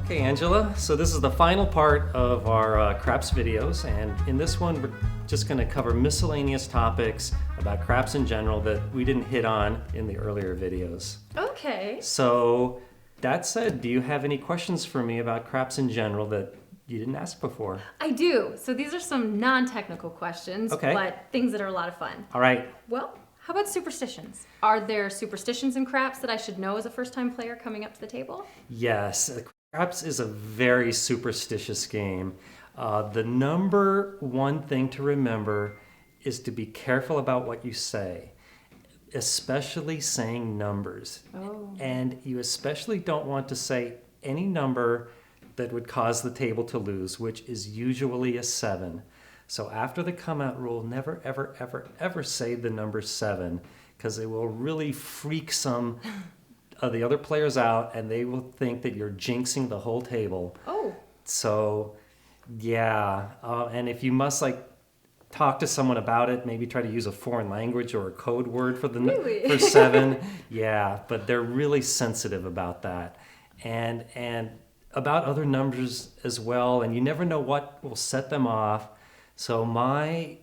Okay, Angela, so this is the final part of our craps videos, and in this one we're just going to cover miscellaneous topics about craps in general that we didn't hit on in the earlier videos. Okay. So, that said, do you have any questions for me about craps in general that you didn't ask before? I do. So these are some non-technical questions, Okay. but things that are a lot of fun. All right. Well, how about superstitions? Are there superstitions in craps that I should know as a first-time player coming up to the table? Yes, craps is a very superstitious game. The number one thing to remember is to be careful about what you say, especially saying numbers. Oh. And you especially don't want to say any number that would cause the table to lose, which is usually a 7. So after the come out rule, never, ever, ever, ever say the number 7, because it will really freak some of the other players out, and they will think that you're jinxing the whole table. Oh. So, yeah, and if you must talk to someone about it, maybe try to use a foreign language or a code word for Really? for 7. Yeah, but they're really sensitive about that, and about other numbers as well. And you never know what will set them off. So my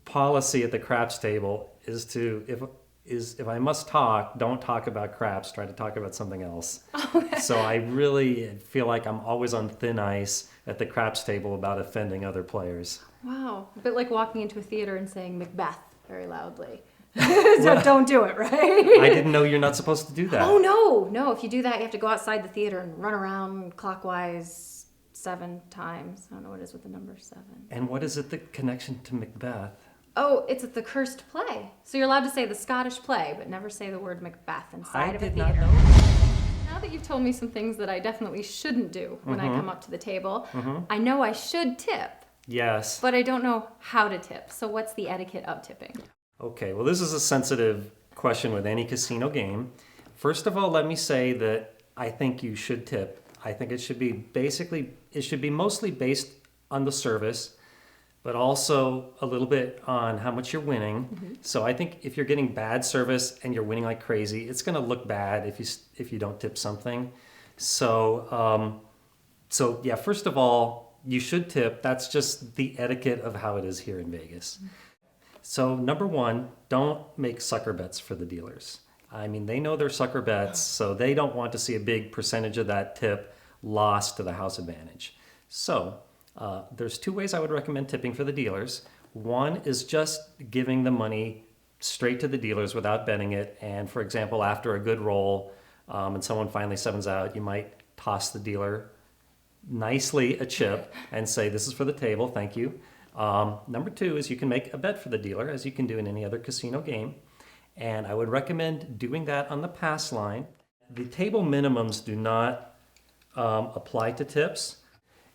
policy at the craps table is if I must talk, don't talk about craps. Try to talk about something else. So I really feel like I'm always on thin ice at the craps table about offending other players. Wow. A bit like walking into a theater and saying Macbeth very loudly. So don't do it, right? I didn't know you're not supposed to do that. Oh, no. If you do that, you have to go outside the theater and run around clockwise 7 times. I don't know what it is with the number 7. And what is it, the connection to Macbeth? Oh, it's the cursed play. So you're allowed to say the Scottish play, but never say the word Macbeth inside of a did not theater. know. Now that you've told me some things that I definitely shouldn't do when I come up to the table, Mm-hmm. I know I should tip, Yes. but I don't know how to tip. So what's the etiquette of tipping? Okay, well, this is a sensitive question with any casino game. First of all, let me say that I think you should tip. I think it should be mostly based on the service, but also a little bit on how much you're winning. Mm-hmm. So I think if you're getting bad service and you're winning like crazy, it's going to look bad if you don't tip something. So yeah, first of all, you should tip. That's just the etiquette of how it is here in Vegas. So number one, don't make sucker bets for the dealers. I mean, they know they're sucker bets, so they don't want to see a big percentage of that tip lost to the house advantage. So there's 2 ways I would recommend tipping for the dealers. One is just giving the money straight to the dealers without betting it. And for example, after a good roll and someone finally 7s out, you might toss the dealer nicely a chip and say, "This is for the table, thank you." Number 2 is you can make a bet for the dealer, as you can do in any other casino game. And I would recommend doing that on the pass line. The table minimums do not apply to tips,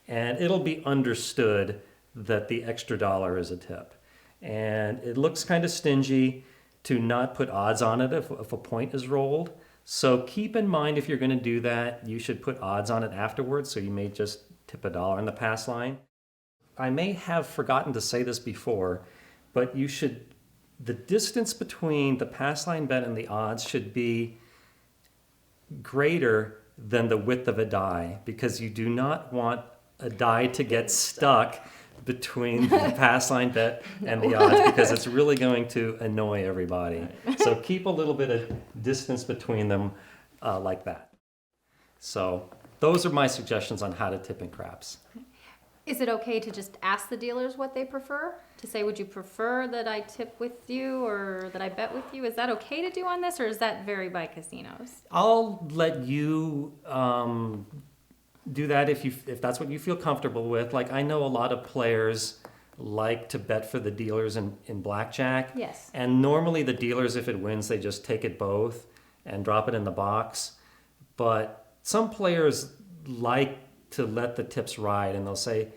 and it'll be understood that the extra dollar is a tip. And it looks kind of stingy to not put odds on it if a point is rolled. So keep in mind, if you're going to do that, you should put odds on it afterwards. So you may just tip $1 on the pass line. I may have forgotten to say this before, but the distance between the pass line bet and the odds should be greater than the width of a die, because you do not want a die to get stuck between the pass line bet and the odds, because it's really going to annoy everybody. So keep a little bit of distance between them like that. So those are my suggestions on how to tip in craps. Is it okay to just ask the dealers what they prefer? To say, would you prefer that I tip with you or that I bet with you? Is that okay to do on this, or does that vary by casinos? I'll let you do that if that's what you feel comfortable with. Like, I know a lot of players like to bet for the dealers in blackjack. Yes. And normally the dealers, if it wins, they just take it both and drop it in the box. But some players like to let the tips ride, and they'll say,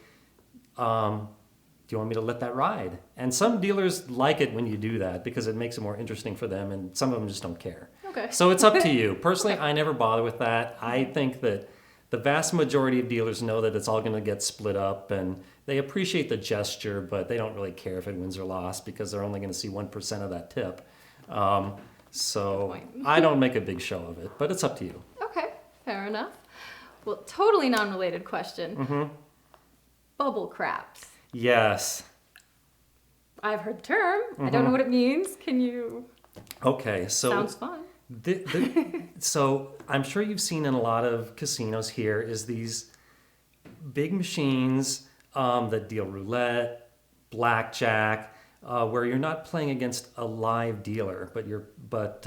do you want me to let that ride? And some dealers like it when you do that, because it makes it more interesting for them, and some of them just don't care. Okay. So it's up to you. Personally, I never bother with that. I think that the vast majority of dealers know that it's all going to get split up, and they appreciate the gesture, but they don't really care if it wins or lost, because they're only going to see 1% of that tip. So Good point. I don't make a big show of it, but it's up to you. Okay, fair enough. Well, totally non-related question. Mm-hmm. Bubble craps. Yes. I've heard the term. I don't know what it means. Can you? Okay, so Sounds fun. so I'm sure you've seen in a lot of casinos here is these big machines that deal roulette, blackjack, where you're not playing against a live dealer, but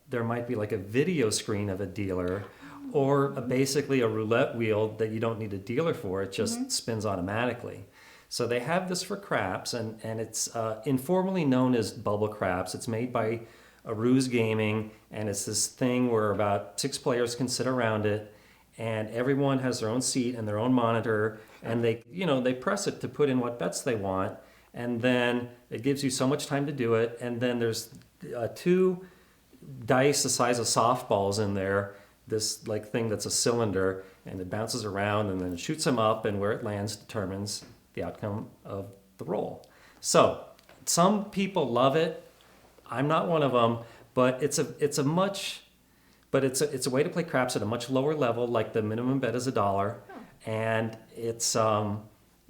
there might be like a video screen of a dealer, or basically a roulette wheel that you don't need a dealer for. It just spins automatically. So they have this for craps, and it's informally known as bubble craps. It's made by Ruse Gaming, and it's this thing where about 6 players can sit around it, and everyone has their own seat and their own monitor, and they press it to put in what bets they want, and then it gives you so much time to do it, and then there's 2 dice the size of softballs in there, this like thing that's a cylinder, and it bounces around and then it shoots them up, and where it lands determines the outcome of the roll. So some people love it. I'm not one of them, but it's a way to play craps at a much lower level. Like the minimum bet is $1, and it's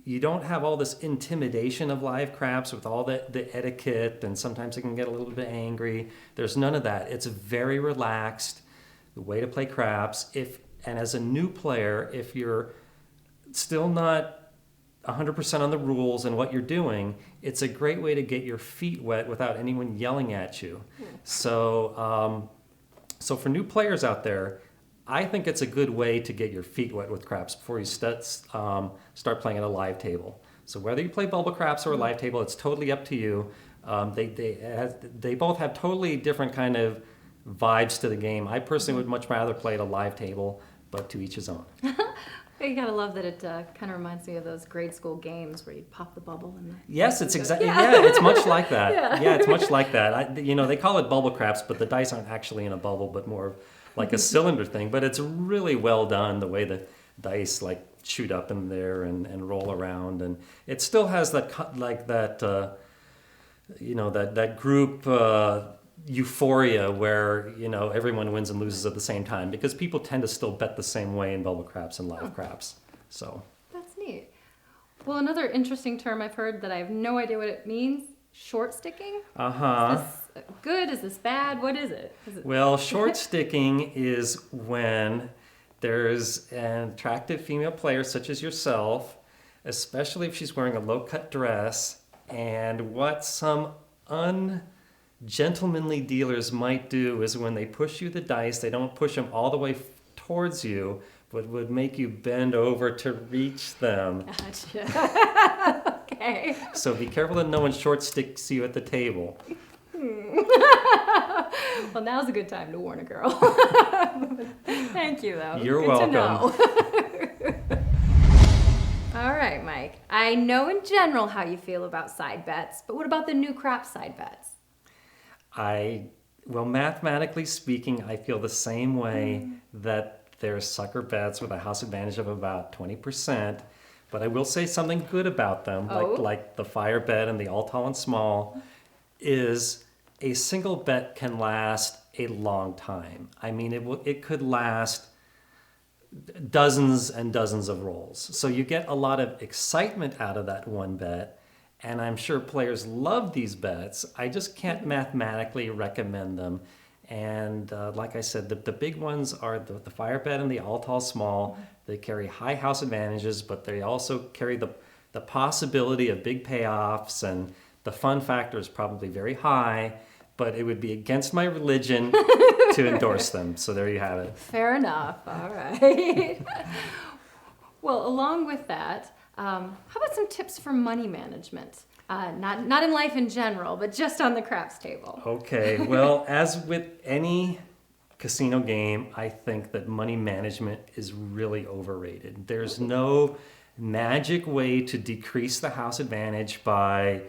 you don't have all this intimidation of live craps with all the etiquette, and sometimes it can get a little bit angry. There's none of that. It's very relaxed. The way to play craps. And as a new player, if you're still not 100% on the rules and what you're doing, it's a great way to get your feet wet without anyone yelling at you. So for new players out there, I think it's a good way to get your feet wet with craps before you start playing at a live table. So whether you play bubble craps or a live table, it's totally up to you. They both have totally different kind of vibes to the game. I personally would much rather play at a live table, but to each his own. You gotta love that it kind of reminds me of those grade school games where you pop the bubble and. Yes, it's exactly. Yeah, it's much like that. Yeah. It's much like that. They call it bubble craps, but the dice aren't actually in a bubble, but more like a cylinder thing. But it's really well done the way the dice like shoot up in there and roll around, and it still has that that group euphoria where everyone wins and loses at the same time, because people tend to still bet the same way in bubble craps and live craps. So That's neat. Well, another interesting term I've heard that I have no idea what it means: short sticking. Is this good? Is this bad? What is it? Well, short sticking is when there's an attractive female player such as yourself, especially if she's wearing a low-cut dress, and what some ungentlemanly dealers might do is when they push you the dice, they don't push them all the way towards you, but would make you bend over to reach them. Gotcha. Okay. So be careful that no one short sticks you at the table. Well, now's a good time to warn a girl. Thank you, though. You're Good welcome. To know. All right, Mike. I know in general how you feel about side bets, but what about the new crap side bets? Well, mathematically speaking, I feel the same way that there's sucker bets with a house advantage of about 20%, but I will say something good about them, like the fire bet and the all tall and small, is a single bet can last a long time. I mean, it could last dozens and dozens of rolls. So you get a lot of excitement out of that one bet, and I'm sure players love these bets. I just can't mathematically recommend them. And like I said, the big ones are the fire bet and the all tall small. They carry high house advantages, but they also carry the possibility of big payoffs, and the fun factor is probably very high, but it would be against my religion to endorse them. So there you have it. Fair enough. All right. Well, along with that, how about some tips for money management? Not in life in general, but just on the craps table. Okay, well, as with any casino game, I think that money management is really overrated. There's no magic way to decrease the house advantage by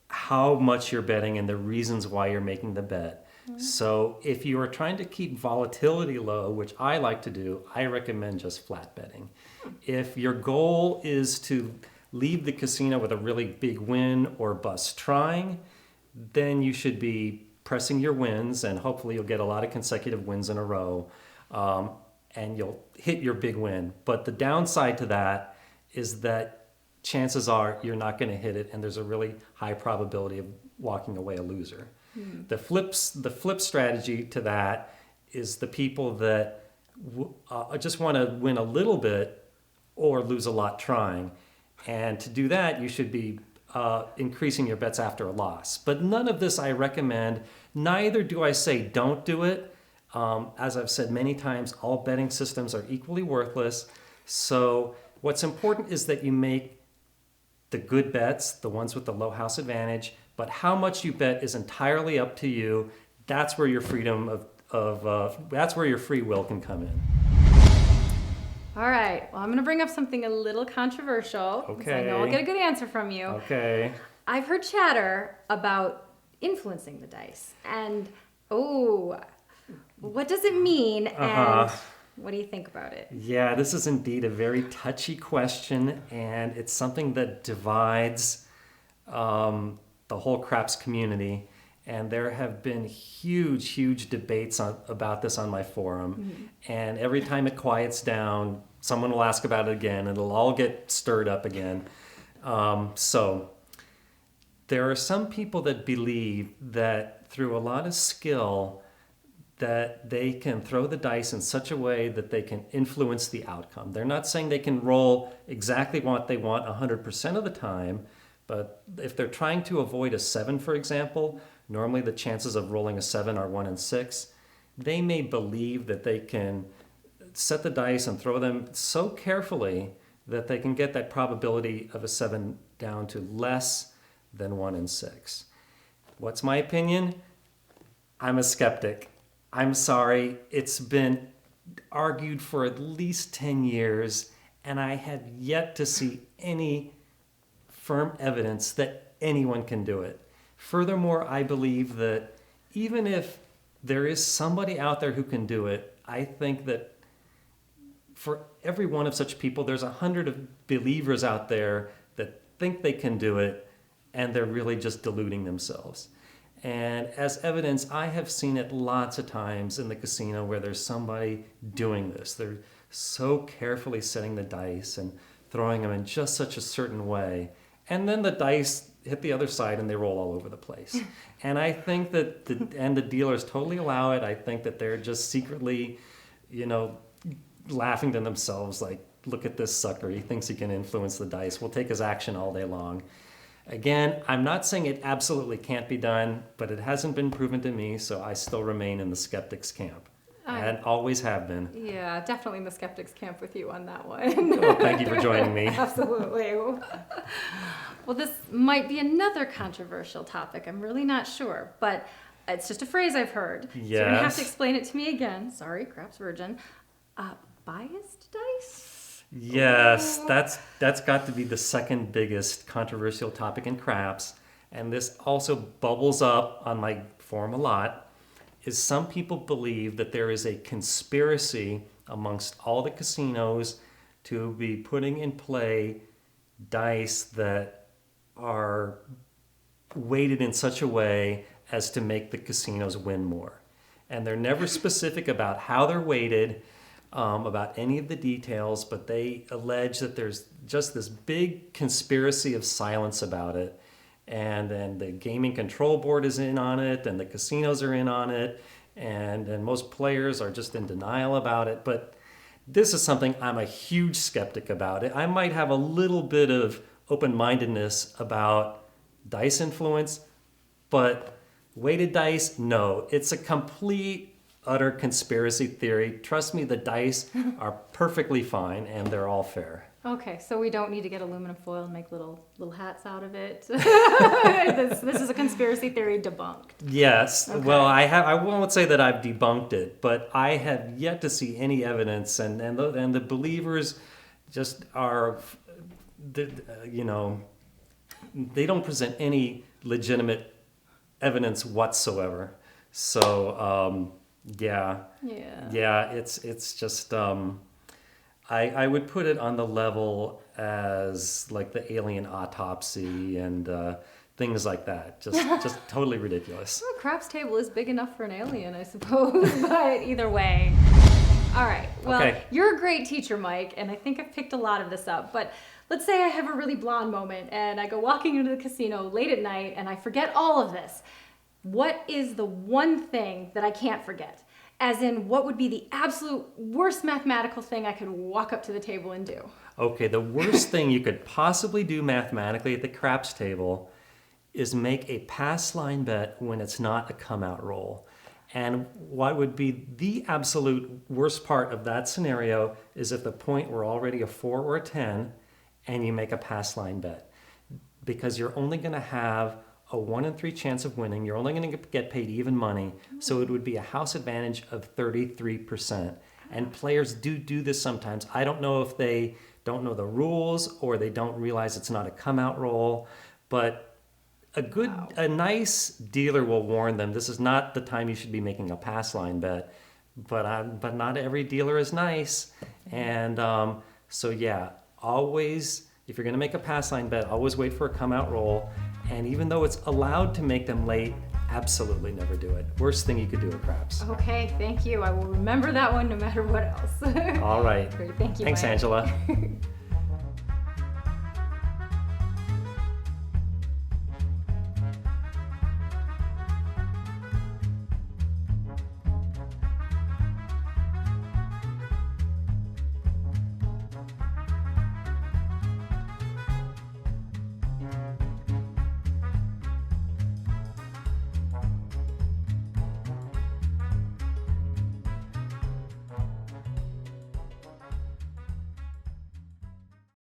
how much you're betting and the reasons why you're making the bet. So if you are trying to keep volatility low, which I like to do, I recommend just flat betting. If your goal is to leave the casino with a really big win or bust trying, then you should be pressing your wins, and hopefully you'll get a lot of consecutive wins in a row. and you'll hit your big win. But the downside to that is that chances are you're not going to hit it, and there's a really high probability of walking away a loser. The flip strategy to that is the people that just want to win a little bit or lose a lot trying. And to do that, you should be increasing your bets after a loss. But none of this I recommend. Neither do I say don't do it. As I've said many times, all betting systems are equally worthless. So what's important is that you make the good bets, the ones with the low house advantage, but how much you bet is entirely up to you. That's where your freedom that's where your free will can come in. All right. Well, I'm going to bring up something a little controversial. Okay. I know I'll get a good answer from you. Okay. I've heard chatter about influencing the dice. And, what does it mean? And what do you think about it? Yeah, this is indeed a very touchy question, and it's something that divides the whole craps community. And there have been huge debates about this on my forum. Mm-hmm. And every time it quiets down, someone will ask about it again, and it'll all get stirred up again. So there are some people that believe that through a lot of skill, that they can throw the dice in such a way that they can influence the outcome. They're not saying they can roll exactly what they want 100% of the time, but if they're trying to avoid a 7, for example, normally the chances of rolling a 7 are 1 in 6. They may believe that they can set the dice and throw them so carefully that they can get that probability of a 7 down to less than 1 in 6. What's my opinion? I'm a skeptic. I'm sorry, it's been argued for at least 10 years, and I have yet to see any firm evidence that anyone can do it. Furthermore, I believe that even if there is somebody out there who can do it, I think that for every one of such people, there's 100 of believers out there that think they can do it, and they're really just deluding themselves. And as evidence, I have seen it lots of times in the casino where there's somebody doing this. They're so carefully setting the dice and throwing them in just such a certain way. And then the dice hit the other side and they roll all over the place. And I think that the dealers totally allow it. I think that they're just secretly, laughing to themselves like, look at this sucker. He thinks he can influence the dice. We'll take his action all day long. Again, I'm not saying it absolutely can't be done, but it hasn't been proven to me, so I still remain in the skeptics camp. And always have been. Yeah, definitely in the skeptics camp with you on that one. Well, thank you for joining me. Absolutely. Well, this might be another controversial topic. I'm really not sure, but it's just a phrase I've heard. Yes. So you're going to have to explain it to me again. Sorry, Craps Virgin. Biased dice? Yes, that's got to be the second biggest controversial topic in craps, and this also bubbles up on my forum a lot, is some people believe that there is a conspiracy amongst all the casinos to be putting in play dice that are weighted in such a way as to make the casinos win more. And they're never specific about how they're weighted, about any of the details, but they allege that there's just this big conspiracy of silence about it. And then the gaming control board is in on it, and the casinos are in on it, and most players are just in denial about it. But this is something I'm a huge skeptic about. I might have a little bit of open-mindedness about dice influence, but weighted dice, no. It's a complete utter conspiracy theory. Trust me, the dice are perfectly fine and they're all fair. Okay, so we don't need to get aluminum foil and make little hats out of it. This is a conspiracy theory debunked. Yes. Okay. Well, I won't say that I've debunked it, but I have yet to see any evidence, and the believers just are, they don't present any legitimate evidence whatsoever. So. Yeah, it's just I would put it on the level as like the alien autopsy and things like that. Just totally ridiculous. Well, craps table is big enough for an alien, I suppose. But either way, All right. Well, Okay. you're a great teacher, Mike, and I think I've picked a lot of this up. But let's say I have a really blonde moment and I go walking into the casino late at night and I forget all of this. What is the one thing that I can't forget? As in, what would be the absolute worst mathematical thing I could walk up to the table and do? Okay, the worst thing you could possibly do mathematically at the craps table is make a pass line bet when it's not a come out roll. And what would be the absolute worst part of that scenario is if the point were already a 4 or a 10 and you make a pass line bet. Because you're only going to have a 1 in 3 chance of winning. You're only going to get paid even money. So it would be a house advantage of 33%. And players do this sometimes. I don't know if they don't know the rules or they don't realize it's not a come out roll, but a nice dealer will warn them, this is not the time you should be making a pass line bet, but not every dealer is nice. And so yeah, always, if you're gonna make a pass line bet, always wait for a come out roll. And even though it's allowed to make them late, absolutely never do it. Worst thing you could do at craps. Okay, thank you. I will remember that one no matter what else. All right. Great, thank you. Thanks, Mike. Angela.